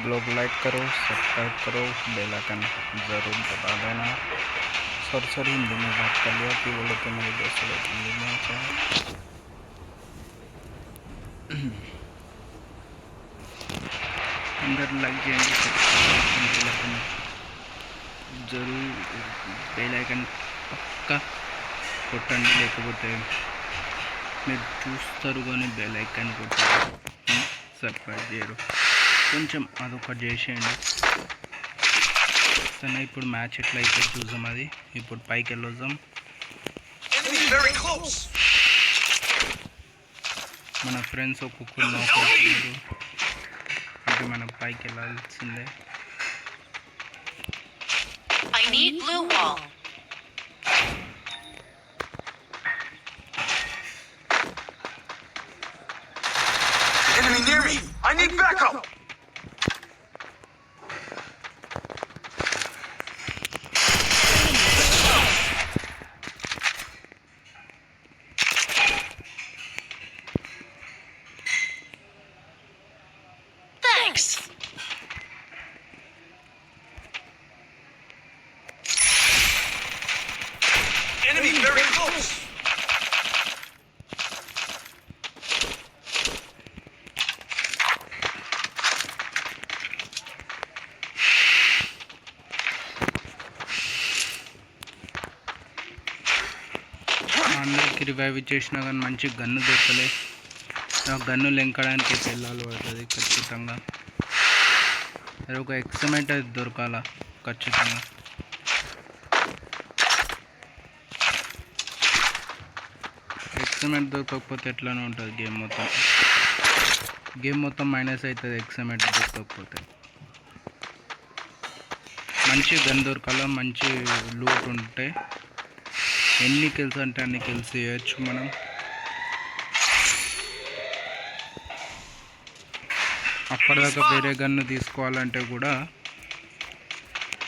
Blog like करो, subscribe करो, bell icon ज़रूर दबा देना। सॉरी हिंदी में बात कर लिया कि बोले तो मेरे दोस्त लोग हिंदी में चाहे अंदर लग जाएंगे बेल आइकन जरूर, बेल आइकन పక్కా కొట్టండి, లేకపోతే మీరు చూస్తారు కానీ బెల్ ఐకాన్ కొట్టారు, సబ్స్క్రైబ్ చేయరు. కొంచెం అదొకటి చేసేయండి సరే. ఇప్పుడు మ్యాచ్ ఎట్లా అయితే చూద్దాం. అది ఇప్పుడు పైకి వెళ్ళొద్దాం. మన ఫ్రెండ్స్ ఒక్కొక్కరు నోకొచ్చారు అంటే మనం పైకి వెళ్ళాల్సిందే. I need blue wall. Enemy near me! I need backup! Thanks. Enemy very close! అందరికి రివైవ్ చేసినా కానీ మంచి గన్ను దొరకలే. ఆ గన్ను లెంకడానికి వెళ్ళాలి పడుతుంది ఖచ్చితంగా. అది ఒక ఎక్స్మెంట్ అది దొరకాల ఖచ్చితంగా. ఎక్స్మెంట్ దొరకకపోతే ఎట్లానే ఉంటుంది గేమ్ మొత్తం మైనస్ అవుతుంది ఎక్స్మెంట్ దొరకకపోతే. మంచి గన్ దొరకాల, మంచి లూట్ ఉంటే ఎన్ని కిల్స్ అంటే అన్ని కిల్స్ చేయొచ్చు మనం. అప్పటిదాకా వేరే గన్ను తీసుకోవాలంటే కూడా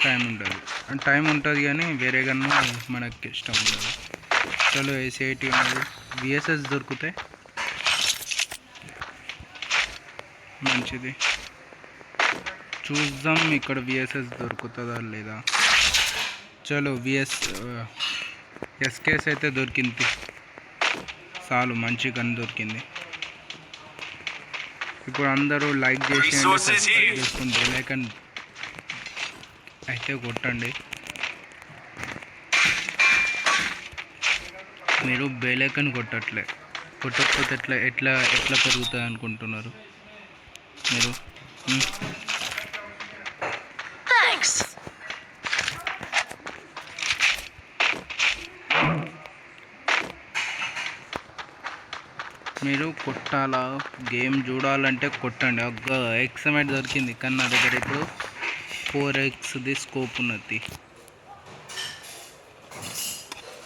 టైం ఉంటుంది. టైం ఉంటుంది కానీ వేరే గన్ను మనకి ఇష్టం ఉండదు. చలో ఏసీఐటీ ఉన్నది, విఎస్ఎస్ దొరికితే మంచిది. చూద్దాం ఇక్కడ విఎస్ఎస్ దొరుకుతుందా లేదా. చలో ఎస్కేస్ అయితే దొరికింది చాలు, మంచి గన్ దొరికింది. ఇప్పుడు అందరూ లైక్ చేసి సబ్స్క్రైబ్ చేసుకుని బెల్ ఐకాన్ అయితే కొట్టండి. మీరు బెల్ ఐకాన్ కొట్టకపోతే ఎట్లా పెరుగుతుంది అనుకుంటున్నారు మీరు? Thanks. మీరు కొట్టాలా, గేమ్ చూడాలంటే కొట్టండి. ఒక ఎక్స్ఎంఐట్ దొరికింది కానీ నా దగ్గర ఇప్పుడు 4xది స్కోప్ ఉన్నది.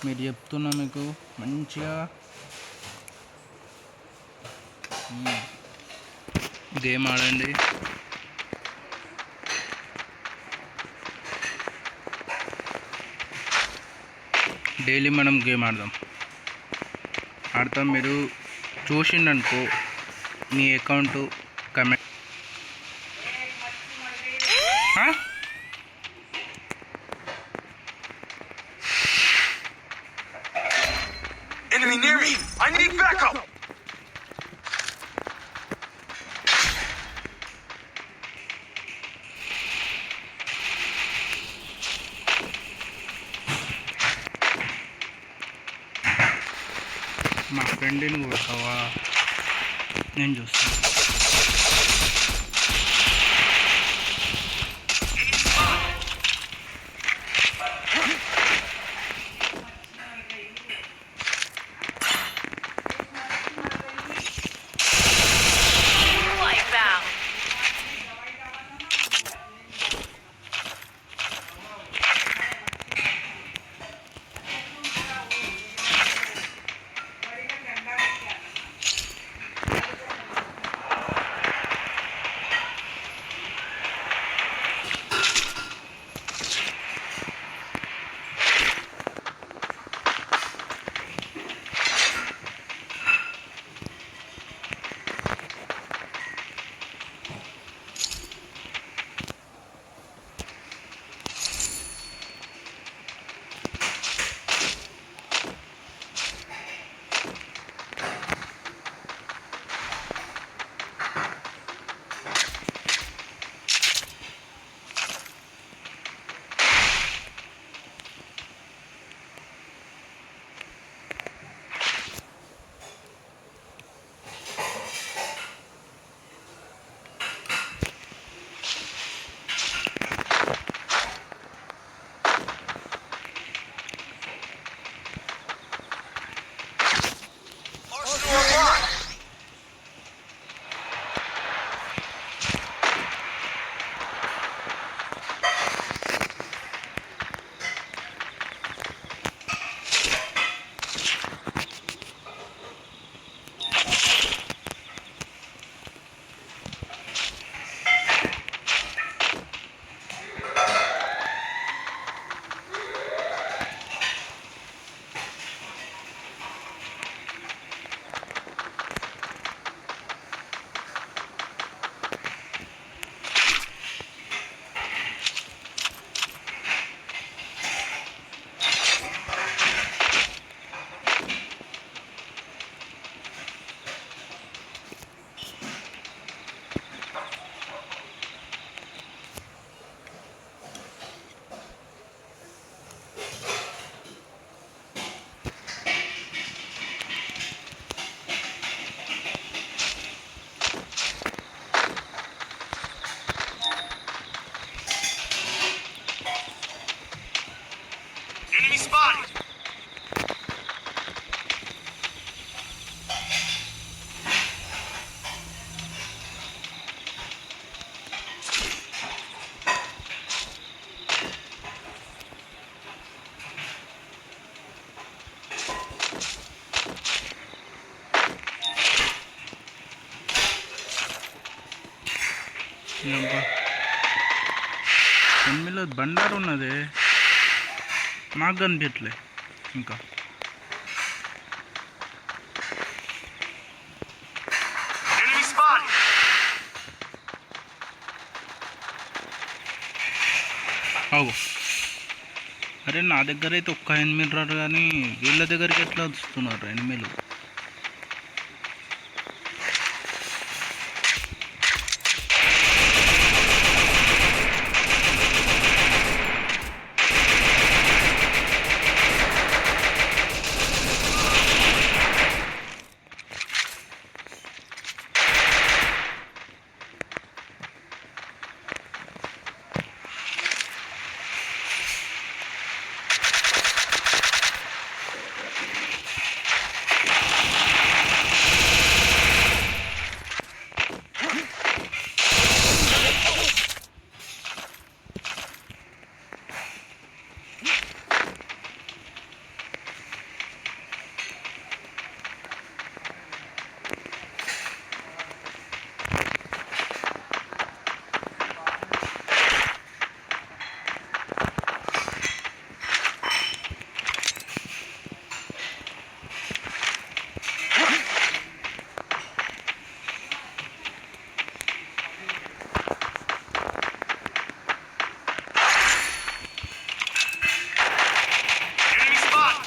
మీరు చెప్తున్నా మీకు మంచిగా గేమ్ ఆడండి. డైలీ మనం గేమ్ ఆడతాం. మీరు చూసిండనుకో మీ account comment Enemy near me! I need backup! మా ఫ్రెండ్ని కొడతావా? నేను చూస్తాను. Like that. ఎనిమిదిలో బండారు ఉన్నది, నాకు కనిపించలే ఇంకా. Enemy spotted. అవు అరే నా దగ్గర అయితే ఒక్క ఎనిమిది రారు, కానీ వీళ్ళ దగ్గరికి ఎట్లా వస్తున్నారు ఎనిమిదిలు? Enemy spotted.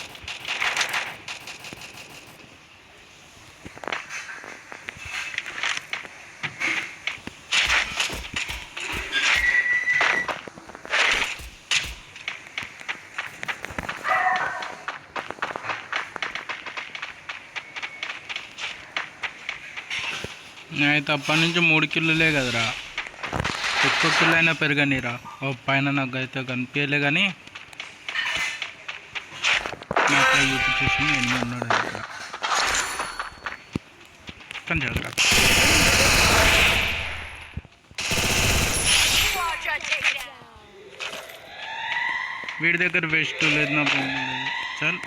నేనైతే అప్పటి నుంచి 3 కిలోలే కదరా, ఎక్కువ కిలో అయినా పెరగనిరా. ఓ పైన నాకు అయితే కనిపించలే, కానీ నాకు చూపించేసి 8 ఉన్నాడు ఇంకా. కానీ జాగ్రత్త, వీడి దగ్గర వేస్ట్ లేదు, నా ఫోన్ లేదు. చల్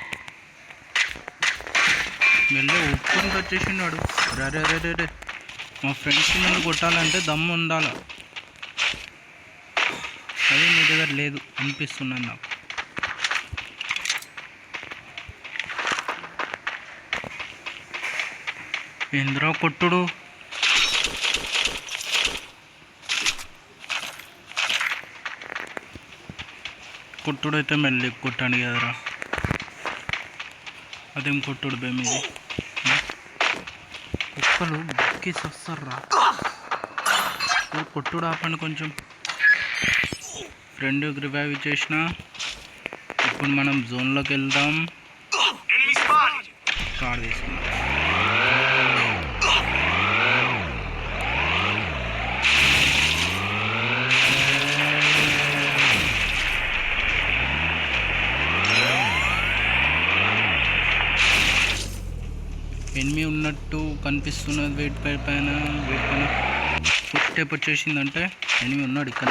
మెల్లె ఉప్పుకుంటూ వచ్చేసినాడు. రే రే రే రే, మా ఫ్రెండ్స్ నన్ను కొట్టాలంటే దమ్ము ఉండాల, అది మీ దగ్గర లేదు అనిపిస్తున్నాను నాకు. ఏంద్రా కొట్టుడు? కొట్టుడు అయితే మెల్లి కొట్టాను కదరా, అదేం కొట్టుడు బే మీది? కుక్కలు బుక్కేసి వస్తారా? కొట్టుడు ఆపండి కొంచెం. ఫ్రెండ్ రివైవ్ చేసిన. ఇప్పుడు మనం జోన్లోకి వెళ్దాం. Enemy spotted. కార్ తీసుకుందాం. ఎనిమి ఉన్నట్టు కనిపిస్తున్నది వెయిట్ పైన ఫుట్ స్టెప్ వచ్చేసిందంటే ఎనిమి ఉన్నాడు ఇక్కడ.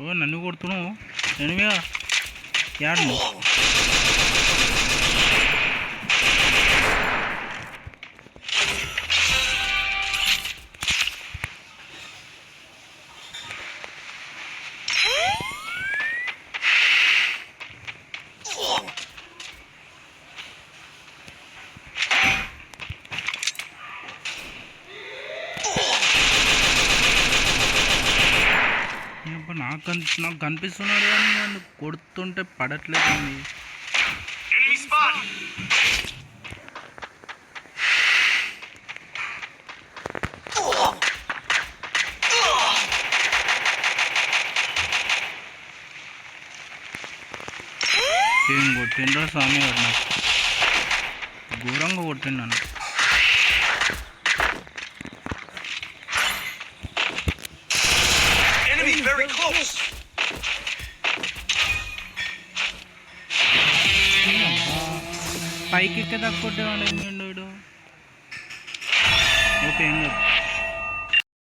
ఓ నన్ను కొడుతున్నావు ఎనిమిగా, యాడ్ నాకు కనిపిస్తున్నాడు, కానీ నన్ను కొడుతుంటే పడట్లేదు. Enemy spotted. ఏం కొట్టిండ్రా స్వామి వాడు, నాకు ఘోరంగా కొట్టిండు నన్ను. Enemy very close. పైకి ఎక్కేదాకా కొట్టేవాడు ఏం వీడు. ఓకే ఏం కాదు.